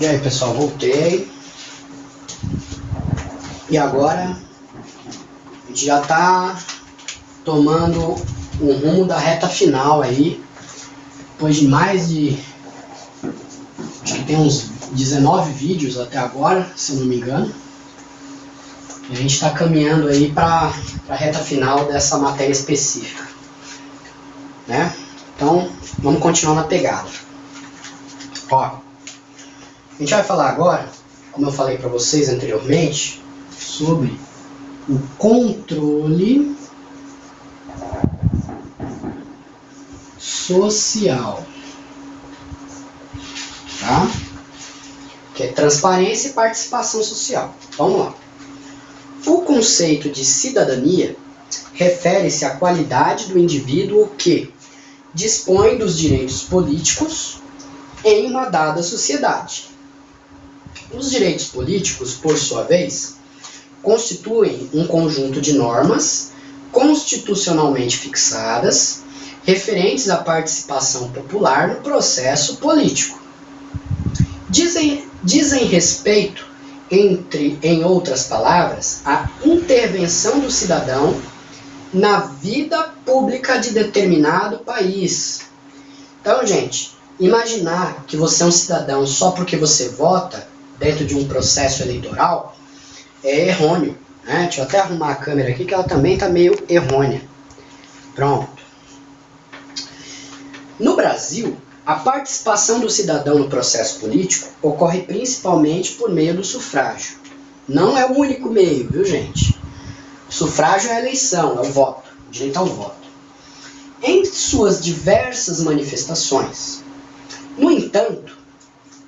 E aí pessoal, voltei. E agora a gente já está tomando o rumo da reta final aí. Depois de mais de, acho que tem uns 19 vídeos até agora, se eu não me engano. E a gente está caminhando aí para a reta final dessa matéria específica, né? Então vamos continuar na pegada. Ó, a gente vai falar agora, como eu falei para vocês anteriormente, sobre o controle social, tá? Que é transparência e participação social. Vamos lá. O conceito de cidadania refere-se à qualidade do indivíduo que dispõe dos direitos políticos em uma dada sociedade. Os direitos políticos, por sua vez, constituem um conjunto de normas constitucionalmente fixadas referentes à participação popular no processo político. Dizem respeito, em outras palavras, à intervenção do cidadão na vida pública de determinado país. Então, gente, imaginar que você é um cidadão só porque você vota dentro de um processo eleitoral é errôneo, né? Deixa eu até arrumar a câmera aqui que ela também está meio errônea. Pronto. No Brasil, a participação do cidadão no processo político ocorre principalmente por meio do sufrágio. Não é o único meio, viu, gente? O sufrágio é a eleição, é o voto, o direito ao voto. Em suas diversas manifestações. No entanto,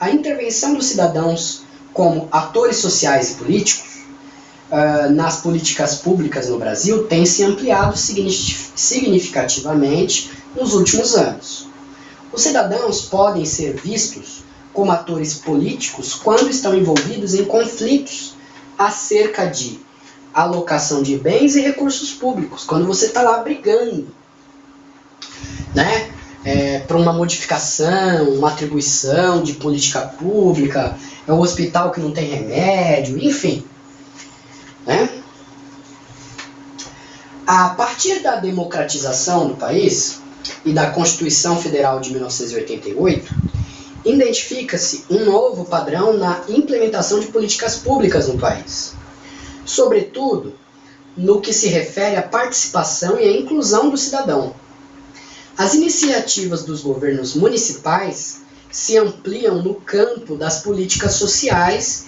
a intervenção dos cidadãos como atores sociais e políticos nas políticas públicas no Brasil tem se ampliado significativamente nos últimos anos. Os cidadãos podem ser vistos como atores políticos quando estão envolvidos em conflitos acerca de alocação de bens e recursos públicos, quando você está lá brigando, né? Para uma modificação, uma atribuição de política pública, é um hospital que não tem remédio, enfim. Né? A partir da democratização do país e da Constituição Federal de 1988, identifica-se um novo padrão na implementação de políticas públicas no país, sobretudo no que se refere à participação e à inclusão do cidadão. As iniciativas dos governos municipais se ampliam no campo das políticas sociais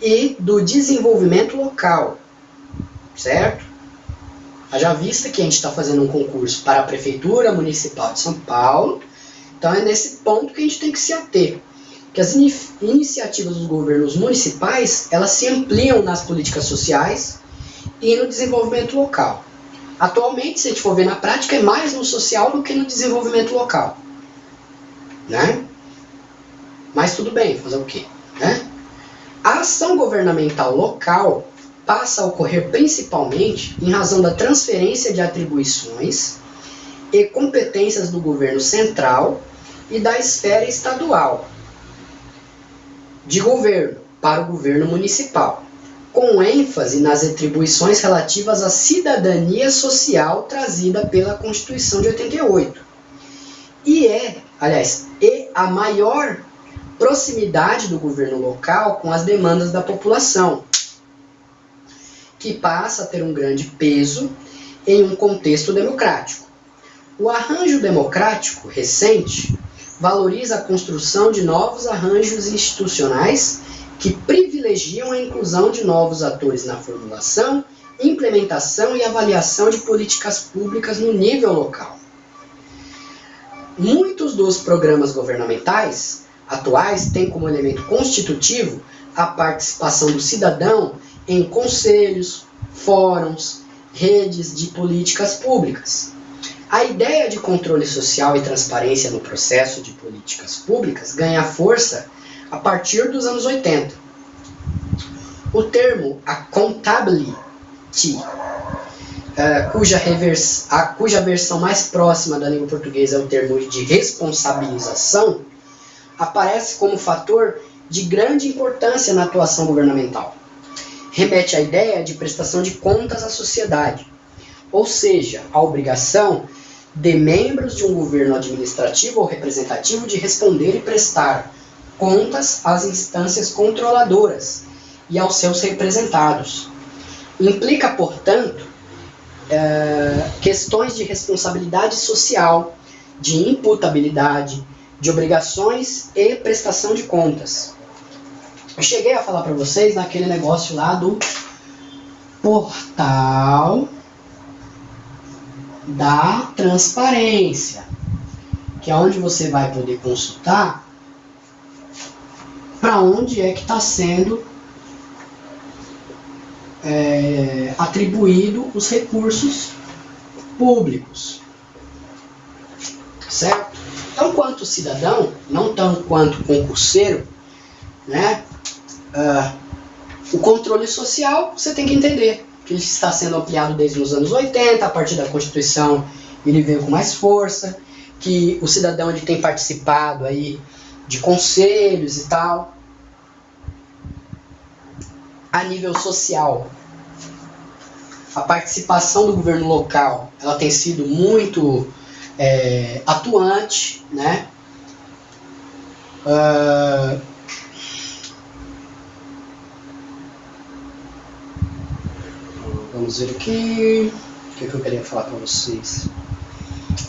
e do desenvolvimento local, certo? Haja vista que a gente está fazendo um concurso para a Prefeitura Municipal de São Paulo, então é nesse ponto que a gente tem que se ater, que as iniciativas dos governos municipais, elas se ampliam nas políticas sociais e no desenvolvimento local. Atualmente, se a gente for ver na prática, é mais no social do que no desenvolvimento local, né? Mas tudo bem, fazer o quê? Né? A ação governamental local passa a ocorrer principalmente em razão da transferência de atribuições e competências do governo central e da esfera estadual de governo para o governo municipal, com ênfase nas atribuições relativas à cidadania social trazida pela Constituição de 88. E a maior proximidade do governo local com as demandas da população, que passa a ter um grande peso em um contexto democrático. O arranjo democrático recente valoriza a construção de novos arranjos institucionais que privilegiam a inclusão de novos atores na formulação, implementação e avaliação de políticas públicas no nível local. Muitos dos programas governamentais atuais têm como elemento constitutivo a participação do cidadão em conselhos, fóruns, redes de políticas públicas. A ideia de controle social e transparência no processo de políticas públicas ganha força a partir dos anos 80. O termo accountability, cuja versão mais próxima da língua portuguesa é o termo de responsabilização, aparece como fator de grande importância na atuação governamental. Remete à ideia de prestação de contas à sociedade, ou seja, a obrigação de membros de um governo administrativo ou representativo de responder e prestar contas às instâncias controladoras e aos seus representados. Implica, portanto, questões de responsabilidade social, de imputabilidade, de obrigações e prestação de contas. Eu cheguei a falar para vocês naquele negócio lá do portal da transparência, que é onde você vai poder consultar para onde é que está sendo atribuído os recursos públicos, certo? Então, quanto cidadão, não tão quanto concurseiro, né, o controle social você tem que entender que ele está sendo ampliado desde os anos 80, a partir da Constituição ele veio com mais força, que o cidadão ele tem participado aí de conselhos e tal. A nível social, a participação do governo local ela tem sido muito atuante, né? Vamos ver aqui o que eu queria falar para vocês.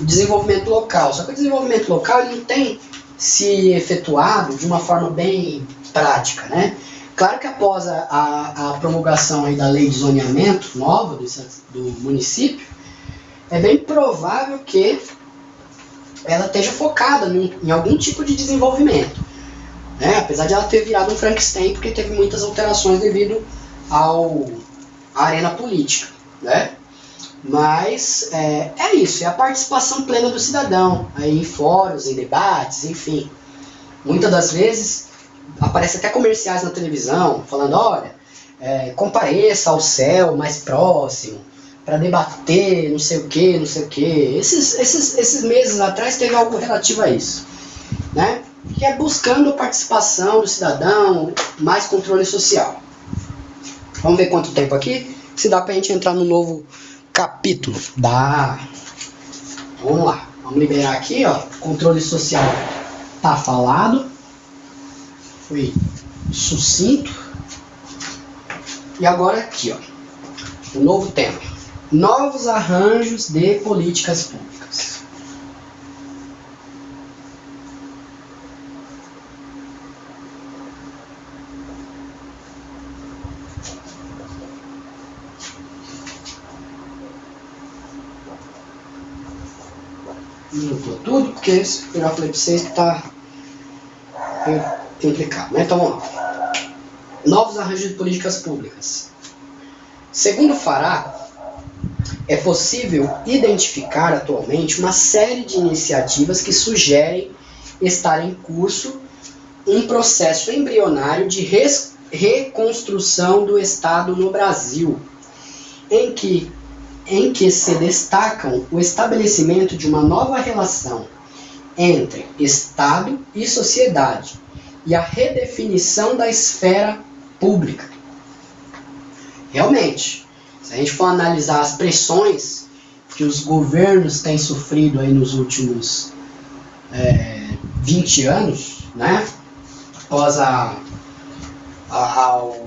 O desenvolvimento local. Só que o desenvolvimento local ele não tem se efetuado de uma forma bem prática, né? Claro que após a promulgação aí da lei de zoneamento nova do município, é bem provável que ela esteja focada em algum tipo de desenvolvimento, né? Apesar de ela ter virado um Frankenstein, porque teve muitas alterações devido à arena política, né? Mas é isso, é a participação plena do cidadão aí em fóruns, em debates, enfim. Muitas das vezes aparece até comerciais na televisão falando, olha, compareça ao céu mais próximo para debater não sei o que, não sei o que. Esses meses atrás teve algo relativo a isso, né? Que é buscando a participação do cidadão, mais controle social. Vamos ver quanto tempo aqui, se dá pra gente entrar no novo capítulo. Dá. Vamos lá, vamos liberar aqui, ó. Controle social tá falado. Foi sucinto. E agora aqui, ó, o novo tema. Novos arranjos de políticas públicas. Não tô tudo, porque eu já falei para vocês que tá implicado, né? Então vamos lá. Novos arranjos de políticas públicas. Segundo Fará, é possível identificar atualmente uma série de iniciativas que sugerem estar em curso um processo embrionário de reconstrução do Estado no Brasil, em que se destacam o estabelecimento de uma nova relação entre Estado e sociedade e a redefinição da esfera pública. Realmente, se a gente for analisar as pressões que os governos têm sofrido aí nos últimos 20 anos, né? Após o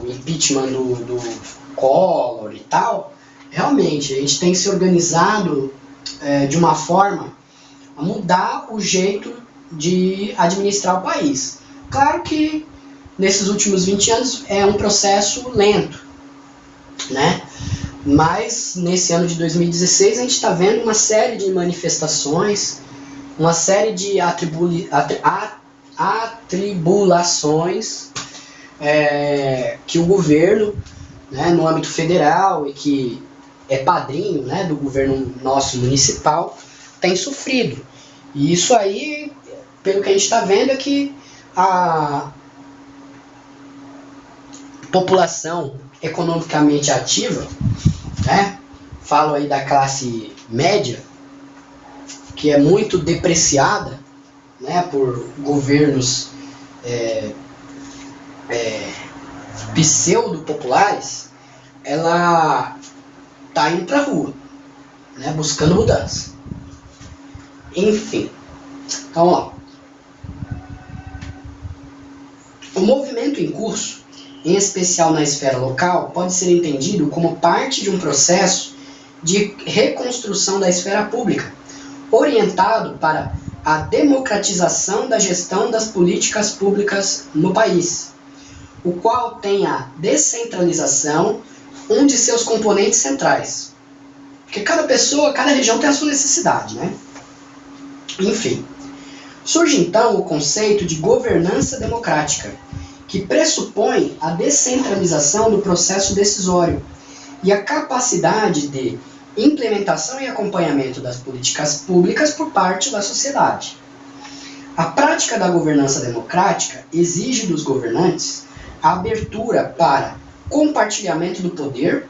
impeachment do Collor e tal, realmente a gente tem se organizado de uma forma a mudar o jeito de administrar o país. Claro que nesses últimos 20 anos é um processo lento, né? Mas nesse ano de 2016 a gente está vendo uma série de manifestações, uma série de atribulações que o governo, né, no âmbito federal e que é padrinho, né, do governo nosso municipal, tem sofrido. E isso aí, pelo que a gente está vendo, é que a população economicamente ativa, né, falo aí da classe média, que é muito depreciada, né, por governos pseudo-populares, ela está indo para a rua, né, buscando mudança. Enfim, então, ó, o movimento em curso, em especial na esfera local, pode ser entendido como parte de um processo de reconstrução da esfera pública, orientado para a democratização da gestão das políticas públicas no país, o qual tem a descentralização um de seus componentes centrais. Porque cada pessoa, cada região tem a sua necessidade, né? Enfim, surge então o conceito de governança democrática, que pressupõe a descentralização do processo decisório e a capacidade de implementação e acompanhamento das políticas públicas por parte da sociedade. A prática da governança democrática exige dos governantes a abertura para compartilhamento do poder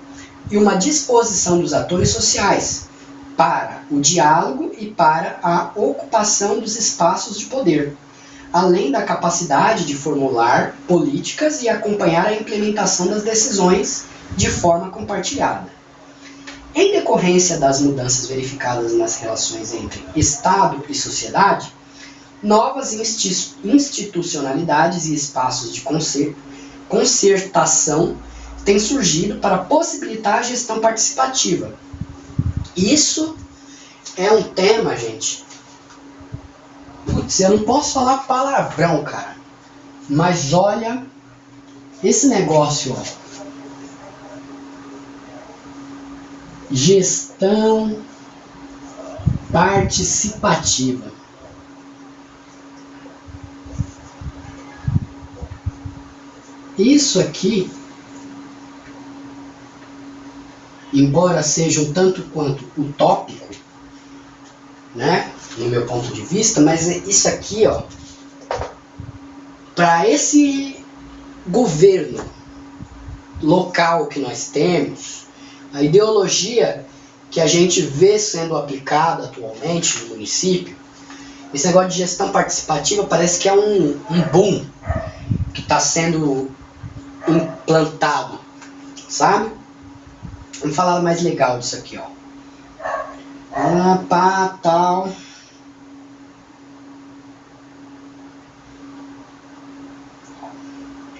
e uma disposição dos atores sociais para o diálogo e para a ocupação dos espaços de poder, além da capacidade de formular políticas e acompanhar a implementação das decisões de forma compartilhada. Em decorrência das mudanças verificadas nas relações entre Estado e sociedade, novas institucionalidades e espaços de concertação têm surgido para possibilitar a gestão participativa. Isso é um tema, gente. Putz, eu não posso falar palavrão, cara. Mas olha, esse negócio, ó. Gestão participativa. Isso aqui, embora seja um tanto quanto utópico, né, no meu ponto de vista, mas isso aqui, ó, para esse governo local que nós temos, a ideologia que a gente vê sendo aplicada atualmente no município, esse negócio de gestão participativa parece que é um boom que está sendo implantado, sabe? Vamos falar mais legal disso aqui, ó. Tal.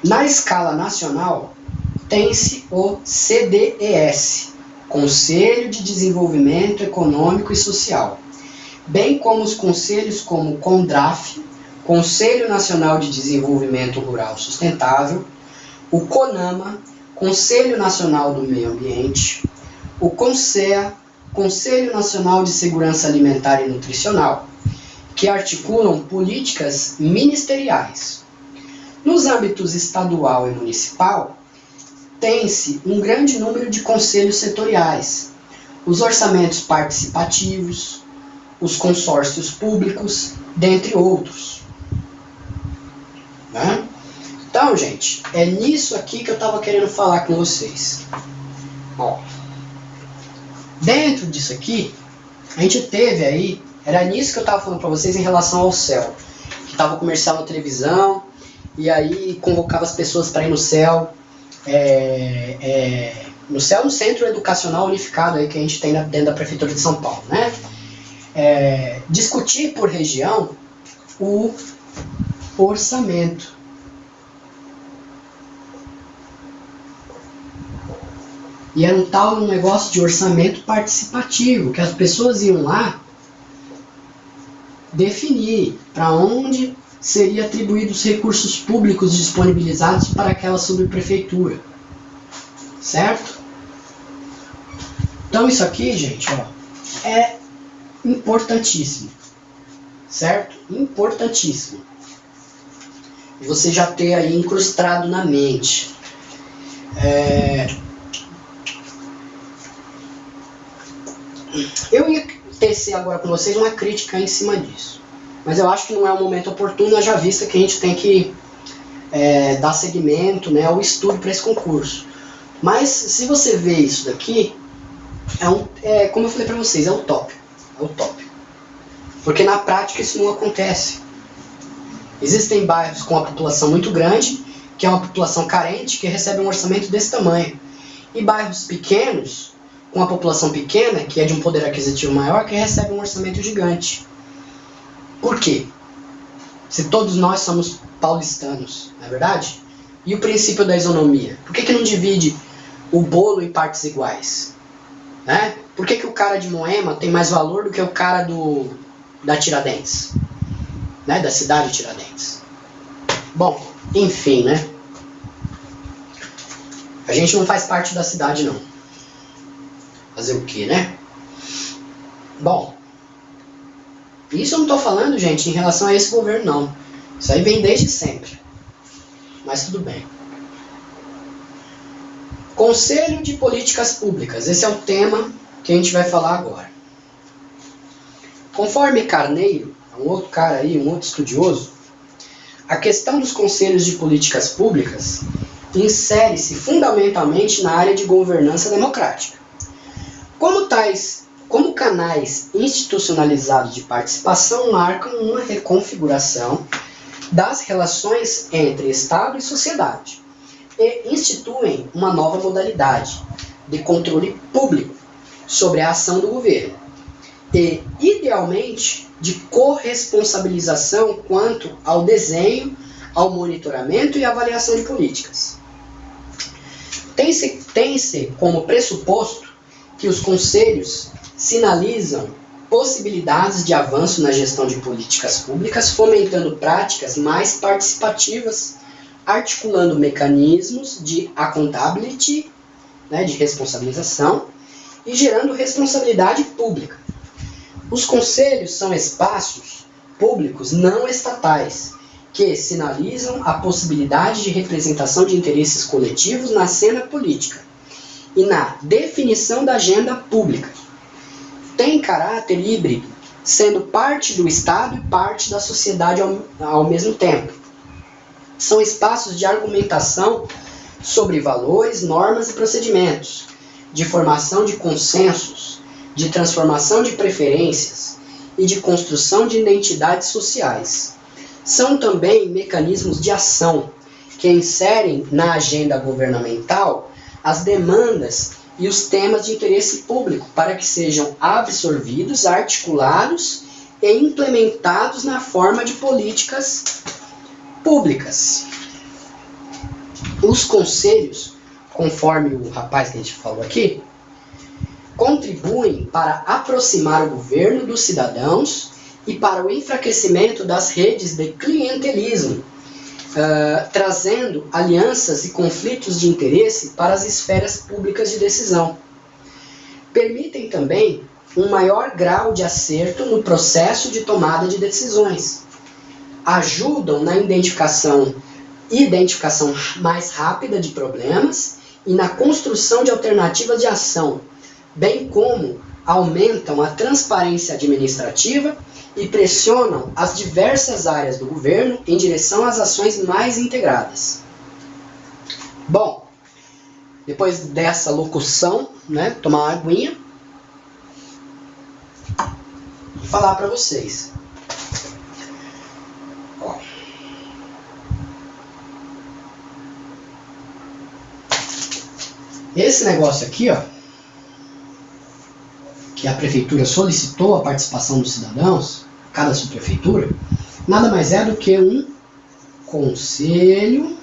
Na escala nacional, tem-se o CDES, Conselho de Desenvolvimento Econômico e Social, bem como os conselhos como o CONDRAF, Conselho Nacional de Desenvolvimento Rural Sustentável, o CONAMA, Conselho Nacional do Meio Ambiente, o CONSEA, Conselho Nacional de Segurança Alimentar e Nutricional, que articulam políticas ministeriais. Nos âmbitos estadual e municipal, tem-se um grande número de conselhos setoriais, os orçamentos participativos, os consórcios públicos, dentre outros. Né? Então, gente, é nisso aqui que eu estava querendo falar com vocês. Ó, dentro disso aqui, a gente teve aí, era nisso que eu estava falando para vocês em relação ao CEL, que estava comercial na televisão, e aí convocava as pessoas para ir no CEL, no CEL, no Centro Educacional Unificado aí que a gente tem dentro da Prefeitura de São Paulo, né? Discutir por região o orçamento. E era um negócio de orçamento participativo, que as pessoas iam lá definir para onde seria atribuídos os recursos públicos disponibilizados para aquela subprefeitura. Certo? Então isso aqui, gente, ó, é importantíssimo. Certo? Importantíssimo. Você já ter aí incrustado na mente. Eu ia tecer agora com vocês uma crítica em cima disso. Mas eu acho que não é o momento oportuno, já vista que a gente tem que dar seguimento, né, ao estudo para esse concurso. Mas se você vê isso daqui, como eu falei para vocês, é utópico. É utópico. Porque na prática isso não acontece. Existem bairros com a população muito grande que é uma população carente, que recebe um orçamento desse tamanho. E bairros pequenos, com a população pequena, que é de um poder aquisitivo maior, que recebe um orçamento gigante. Por quê? Se todos nós somos paulistanos, não é verdade? E o princípio da isonomia? Por que não divide o bolo em partes iguais? Né? Por que o cara de Moema tem mais valor do que o cara da Tiradentes? Né? Da cidade de Tiradentes. Bom, enfim, né? A gente não faz parte da cidade, não. Fazer o quê, né? Bom, isso eu não estou falando, gente, em relação a esse governo, não. Isso aí vem desde sempre. Mas tudo bem. Conselho de Políticas Públicas. Esse é o tema que a gente vai falar agora. Conforme Carneiro, um outro cara aí, um outro estudioso, a questão dos conselhos de políticas públicas insere-se fundamentalmente na área de governança democrática. Como canais institucionalizados de participação marcam uma reconfiguração das relações entre Estado e sociedade e instituem uma nova modalidade de controle público sobre a ação do governo e, idealmente, de corresponsabilização quanto ao desenho, ao monitoramento e avaliação de políticas. Tem-se como pressuposto que os conselhos sinalizam possibilidades de avanço na gestão de políticas públicas, fomentando práticas mais participativas, articulando mecanismos de accountability, né, de responsabilização, e gerando responsabilidade pública. Os conselhos são espaços públicos não estatais, que sinalizam a possibilidade de representação de interesses coletivos na cena política e na definição da agenda pública. Tem caráter híbrido, sendo parte do Estado e parte da sociedade ao mesmo tempo. São espaços de argumentação sobre valores, normas e procedimentos, de formação de consensos, de transformação de preferências e de construção de identidades sociais. São também mecanismos de ação que inserem na agenda governamental as demandas e os temas de interesse público para que sejam absorvidos, articulados e implementados na forma de políticas públicas. Os conselhos, conforme o rapaz que a gente falou aqui, contribuem para aproximar o governo dos cidadãos e para o enfraquecimento das redes de clientelismo, trazendo alianças e conflitos de interesse para as esferas públicas de decisão. Permitem também um maior grau de acerto no processo de tomada de decisões. Ajudam na identificação mais rápida de problemas e na construção de alternativas de ação, bem como aumentam a transparência administrativa e pressionam as diversas áreas do governo em direção às ações mais integradas. Bom, depois dessa locução, né, tomar uma aguinha e falar para vocês. Esse negócio aqui, ó, que a prefeitura solicitou a participação dos cidadãos, cada subprefeitura, nada mais é do que um conselho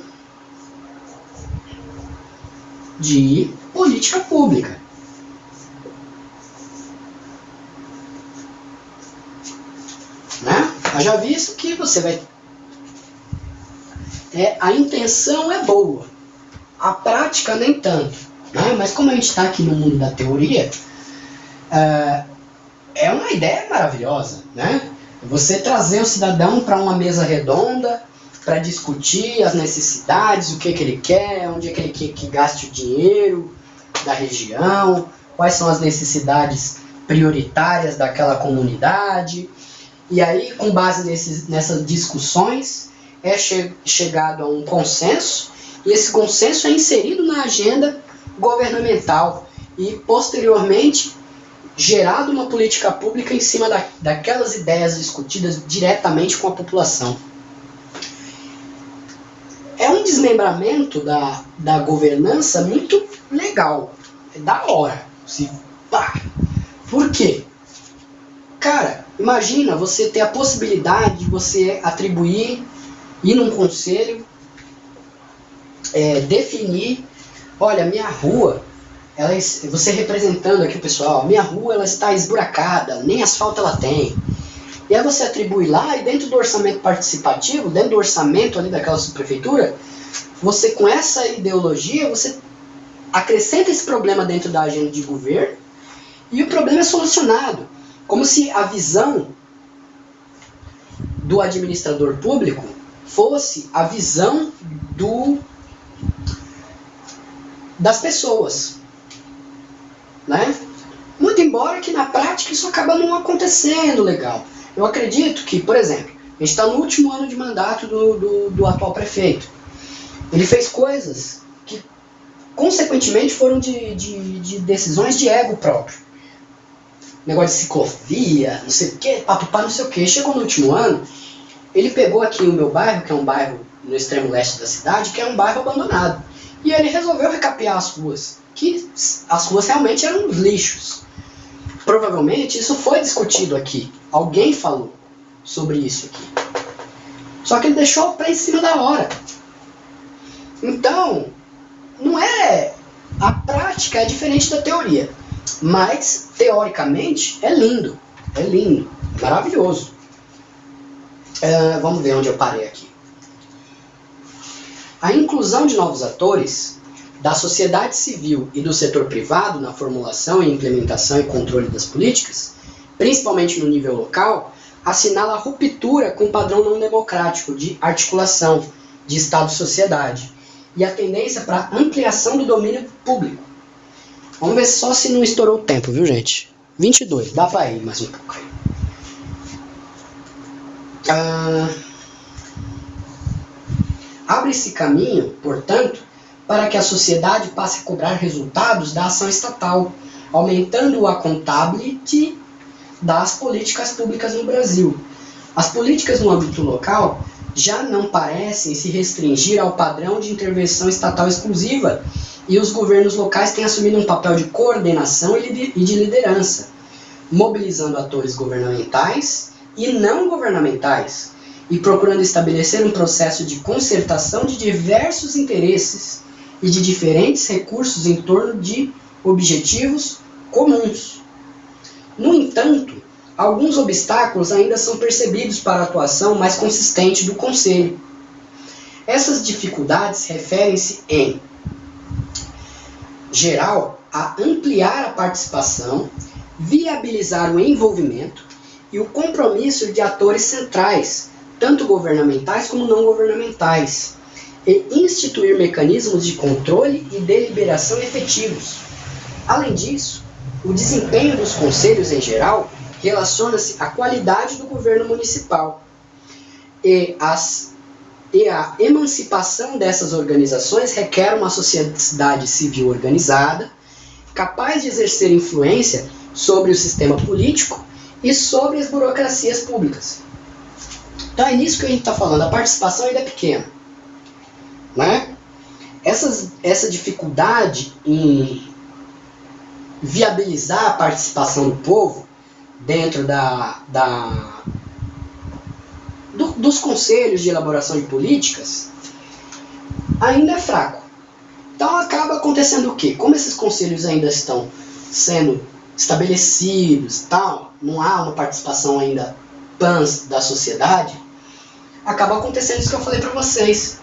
de política pública. Né? Haja visto que você vai... a intenção é boa, a prática nem tanto. Né? Mas como a gente está aqui no mundo da teoria, é uma ideia maravilhosa, né? Você trazer o cidadão para uma mesa redonda para discutir as necessidades, o que ele quer, onde é que ele quer que gaste o dinheiro da região, quais são as necessidades prioritárias daquela comunidade. E aí, com base nessas discussões, é chegado a um consenso, e esse consenso é inserido na agenda governamental e, posteriormente, gerado uma política pública em cima daquelas ideias discutidas diretamente com a população. É um um desmembramento da governança muito legal. É da hora. Por quê? Cara, imagina você ter a possibilidade de você atribuir, ir num conselho, definir, olha, minha rua, você representando aqui o pessoal, minha rua ela está esburacada, nem asfalto ela tem. E aí você atribui lá, e dentro do orçamento participativo, dentro do orçamento ali daquela subprefeitura, você com essa ideologia, você acrescenta esse problema dentro da agenda de governo, e o problema é solucionado. Como se a visão do administrador público fosse a visão das pessoas, né? Muito embora que na prática isso acaba não acontecendo legal. Eu acredito que, por exemplo, a gente está no último ano de mandato do atual prefeito. Ele fez coisas que, consequentemente, foram de decisões de ego próprio. Negócio de ciclovia, não sei o que, papapá, não sei o que. Chegou no último ano, ele pegou aqui o meu bairro, que é um bairro no extremo leste da cidade, que é um bairro abandonado. E ele resolveu recapear as ruas, que as ruas realmente eram lixos. Provavelmente isso foi discutido aqui. Alguém falou sobre isso aqui. Só que ele deixou para em cima da hora. Então, não é... A prática é diferente da teoria. Mas, teoricamente, é lindo. É lindo. Maravilhoso. Vamos ver onde eu parei aqui. A inclusão de novos atores da sociedade civil e do setor privado na formulação e implementação e controle das políticas, principalmente no nível local, assinala a ruptura com o padrão não democrático de articulação de Estado-sociedade e a tendência para ampliação do domínio público. Vamos ver só se não estourou o tempo, viu, gente? 22, dá para ir mais um pouco aí. Abre-se caminho, portanto, para que a sociedade passe a cobrar resultados da ação estatal, aumentando a accountability das políticas públicas no Brasil. As políticas no âmbito local já não parecem se restringir ao padrão de intervenção estatal exclusiva, e os governos locais têm assumido um papel de coordenação e de liderança, mobilizando atores governamentais e não governamentais, e procurando estabelecer um processo de concertação de diversos interesses e de diferentes recursos em torno de objetivos comuns. No entanto, alguns obstáculos ainda são percebidos para a atuação mais consistente do Conselho. Essas dificuldades referem-se, em geral, a ampliar a participação, viabilizar o envolvimento e o compromisso de atores centrais, tanto governamentais como não governamentais, e instituir mecanismos de controle e deliberação efetivos. Além disso, o desempenho dos conselhos em geral relaciona-se à qualidade do governo municipal e a emancipação dessas organizações requer uma sociedade civil organizada, capaz de exercer influência sobre o sistema político e sobre as burocracias públicas. Então é nisso que a gente está falando, a participação ainda é pequena, né? Essa dificuldade em viabilizar a participação do povo dentro dos conselhos de elaboração de políticas ainda é fraco. Então acaba acontecendo o quê? Como esses conselhos ainda estão sendo estabelecidos, tal, não há uma participação ainda pans da sociedade, acaba acontecendo isso que eu falei para vocês.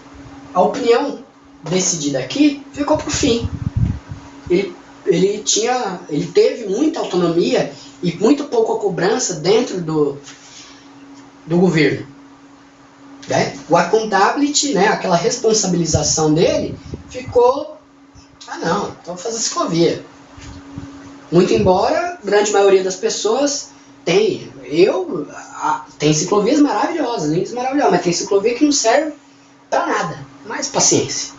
A opinião decidida aqui ficou por fim. Ele teve muita autonomia e muito pouca cobrança dentro do governo. Né? O accountability, né, aquela responsabilização dele, ficou... não, então vou fazer ciclovia. Muito embora a grande maioria das pessoas tem ciclovias maravilhosas, lindas maravilhosas, mas tem ciclovia que não serve para nada. Mais paciência.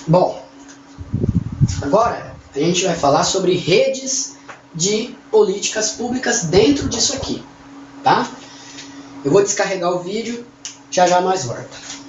Bom, agora a gente vai falar sobre redes de políticas públicas dentro disso aqui, tá? Eu vou descarregar o vídeo, já já nós voltamos.